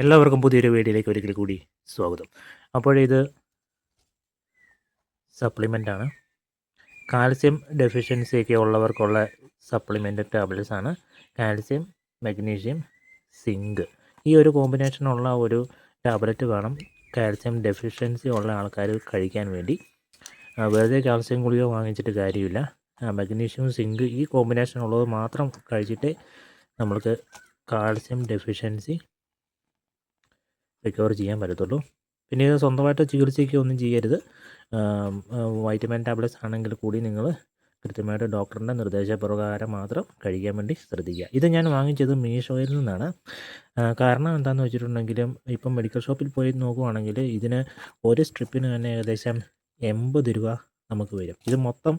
എല്ലാവർക്കും പുതിയൊരു വീഡിയോയിലേക്ക് ഒരിക്കൽ കൂടി സ്വാഗതം. അപ്പോഴിത് സപ്ലിമെൻ്റാണ്. കാൽസ്യം ഡെഫിഷ്യൻസിയൊക്കെ ഉള്ളവർക്കുള്ള സപ്ലിമെൻ്റ് ടാബ്ലറ്റ്സ് ആണ്. കാൽസ്യം, മഗ്നീഷ്യം, സിങ്ക് ഈ ഒരു കോമ്പിനേഷനുള്ള ഒരു ടാബ്ലറ്റ് വേണം കാൽസ്യം ഡെഫിഷ്യൻസി ഉള്ള ആൾക്കാർ കഴിക്കാൻ വേണ്ടി. വെറുതെ കാൽസ്യം ഗുളിക വാങ്ങിച്ചിട്ട് കാര്യമില്ല. മഗ്നീഷ്യം, സിങ്ക് ഈ കോമ്പിനേഷൻ ഉള്ളത് മാത്രം കഴിച്ചിട്ട് നമ്മൾക്ക് കാൽസ്യം ഡെഫിഷ്യൻസി റിക്കവർ ചെയ്യാൻ പറ്റത്തുള്ളൂ. പിന്നെ ഇത് സ്വന്തമായിട്ട് ചികിത്സയ്ക്ക് ഒന്നും ചെയ്യരുത്. വൈറ്റമിൻ ടാബ്ലറ്റ്സ് ആണെങ്കിൽ കൂടി നിങ്ങൾ കൃത്യമായിട്ട് ഡോക്ടറിൻ്റെ നിർദ്ദേശപ്രകാരം മാത്രം കഴിക്കാൻ വേണ്ടി ശ്രദ്ധിക്കുക. ഇത് ഞാൻ വാങ്ങിച്ചത് മീഷോയിൽ നിന്നാണ്. കാരണം എന്താണെന്ന് വെച്ചിട്ടുണ്ടെങ്കിലും ഇപ്പം മെഡിക്കൽ ഷോപ്പിൽ പോയി നോക്കുവാണെങ്കിൽ ഇതിന് ഒരു സ്ട്രിപ്പിന് തന്നെ ഏകദേശം 80 രൂപ നമുക്ക് വരും. ഇത് മൊത്തം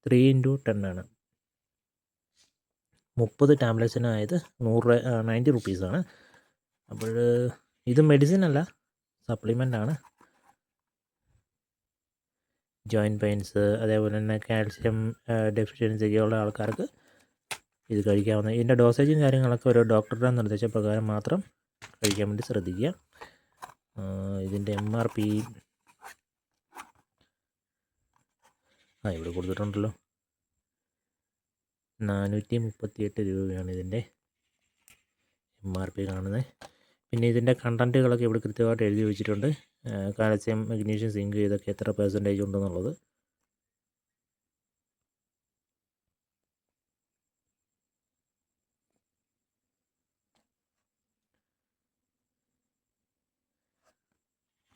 3x10 ആണ്. 30 ടാബ്ലറ്റ്സിനായത് 90 റുപ്പീസാണ്. അപ്പോൾ ഇത് മെഡിസിൻ അല്ല, സപ്ലിമെൻ്റ് ആണ്. ജോയിൻറ്റ് പെയിൻസ് അതേപോലെ തന്നെ കാൽസ്യം ഡെഫിഷ്യൻസി ഒക്കെയുള്ള ആൾക്കാർക്ക് ഇത് കഴിക്കാവുന്ന. ഇതിൻ്റെ ഡോസേജും കാര്യങ്ങളൊക്കെ ഒരു ഡോക്ടറുടെ നിർദ്ദേശപ്രകാരം മാത്രം കഴിക്കാൻ വേണ്ടി ശ്രദ്ധിക്കുക. ഇതിൻ്റെ MRP ഇവിടെ കൊടുത്തിട്ടുണ്ടല്ലോ, 438 രൂപയാണ് ഇതിൻ്റെ MRP കാണുന്നത്. പിന്നെ ഇതിൻ്റെ കണ്ടൻറ്റുകളൊക്കെ ഇവിടെ കൃത്യമായിട്ട് എഴുതി വെച്ചിട്ടുണ്ട്. കാൽസ്യം, മഗ്നീഷ്യം, സിങ്ക് ഇതൊക്കെ എത്ര പെർസെൻറ്റേജ് ഉണ്ടെന്നുള്ളത്.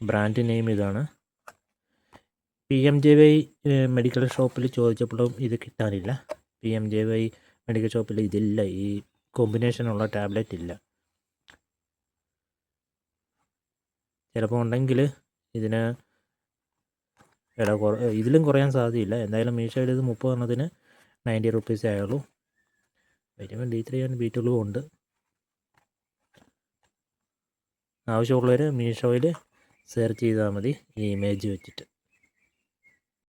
ബ്രാൻഡ് നെയിം ഇതാണ്. PMJY മെഡിക്കൽ ഷോപ്പിൽ ചോദിച്ചപ്പോഴും ഇത് കിട്ടാനില്ല. PMJY മെഡിക്കൽ ഷോപ്പിൽ ഇതില്ല, ഈ കോമ്പിനേഷനുള്ള ടാബ്ലറ്റ് ഇല്ല. ചിലപ്പോൾ ഉണ്ടെങ്കിൽ ഇതിന് ഇതിലും കുറയാൻ സാധ്യതയില്ല. എന്തായാലും മീഷോയിൽ ഇത് 30 എണ്ണത്തിന് 90 റുപ്പീസേ ആയുള്ളൂ. വൈറ്റമിൻ D3 ആൻഡ് B12 ഉണ്ട്. ആവശ്യമുള്ളവർ മീഷോയിൽ സെർച്ച് ചെയ്താൽ മതി ഈ ഇമേജ് വെച്ചിട്ട്.